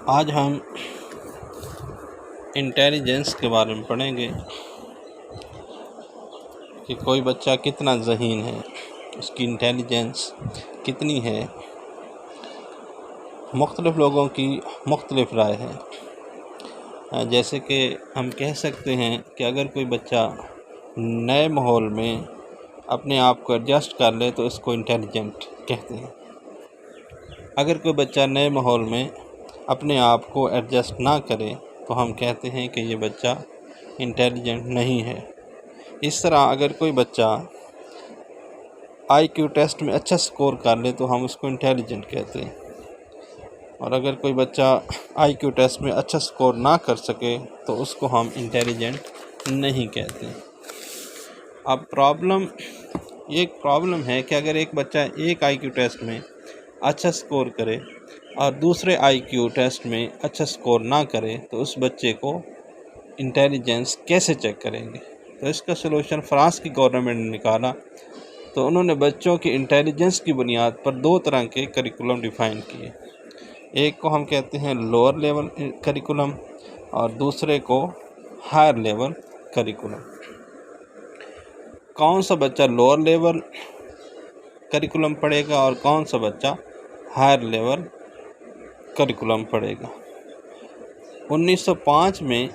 आज हम इंटेलिजेंस के बारे में पढ़ेंगे कि कोई बच्चा कितना ज़हीन है, उसकी इंटेलिजेंस कितनी है। मुख्तलिफ़ लोगों की मुख्तलिफ़ राय है। जैसे कि हम कह सकते हैं कि अगर कोई बच्चा नए माहौल में अपने आप को एडजस्ट कर ले तो इसको इंटेलिजेंट कहते हैं। अगर कोई बच्चा नए माहौल में अपने आप को एडजस्ट ना करे तो हम कहते हैं कि ये बच्चा इंटेलिजेंट नहीं है। इस तरह अगर कोई बच्चा IQ टेस्ट में अच्छा स्कोर कर ले तो हम उसको इंटेलिजेंट कहते हैं, और अगर कोई बच्चा IQ टेस्ट में अच्छा स्कोर ना कर सके तो उसको हम इंटेलिजेंट नहीं कहते। अब प्रॉब्लम है कि अगर एक बच्चा एक IQ टेस्ट में अच्छा स्कोर करे और दूसरे IQ टेस्ट में अच्छा स्कोर ना करे तो उस बच्चे को इंटेलिजेंस कैसे चेक करेंगे। तो इसका सलूशन फ्रांस की गवर्नमेंट ने निकाला। तो उन्होंने बच्चों की इंटेलिजेंस की बुनियाद पर 2 तरह के करिकुलम डिफ़ाइन किए। एक को हम कहते हैं लोअर लेवल करिकुलम और दूसरे को हायर लेवल करिकुलम। कौन सा बच्चा लोअर लेवल करिकुलम पढ़ेगा और कौन सा बच्चा हायर लेवल करिकुलम पढ़ेगा। 1905 में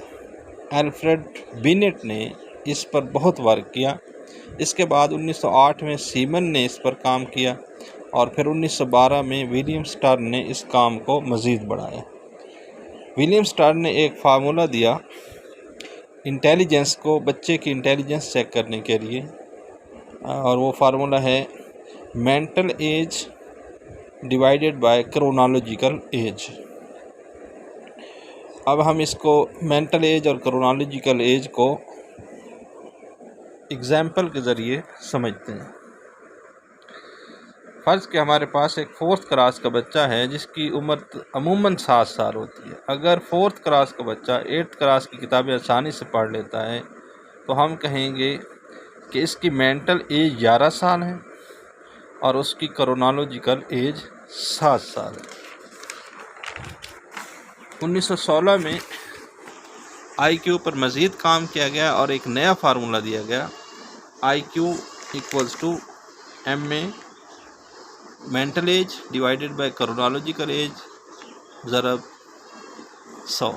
अल्फ्रेड बिनेट ने इस पर बहुत वर्क किया। इसके बाद 1908 में सीमन ने इस पर काम किया और फिर 1912 में विलियम स्टर्न ने इस काम को मज़ीद बढ़ाया। विलियम स्टर्न ने एक फार्मूला दिया इंटेलिजेंस को, बच्चे की इंटेलिजेंस चेक करने के लिए, और वो फार्मूला है mental age divided by chronological as. अब हम इसको मेंटल एज और क्रोनोलॉजिकल एज को एग्जाम्पल के ज़रिए समझते हैं। फ़र्ज़ कि हमारे पास एक 4th क्लास का बच्चा है जिसकी उम्र अमूमन 7 साल होती है। अगर 4th क्लास का बच्चा 8th क्लास की किताबें आसानी से पढ़ लेता है तो हम कहेंगे कि इसकी मेंटल एज 11 साल है और उसकी क्रोनोलॉजिकल एज 7 साल है। 1916 में IQ पर मज़ीद काम किया गया और एक नया फार्मूला दिया गया IQ = MA mental age divided by chronological age ज़रब 100।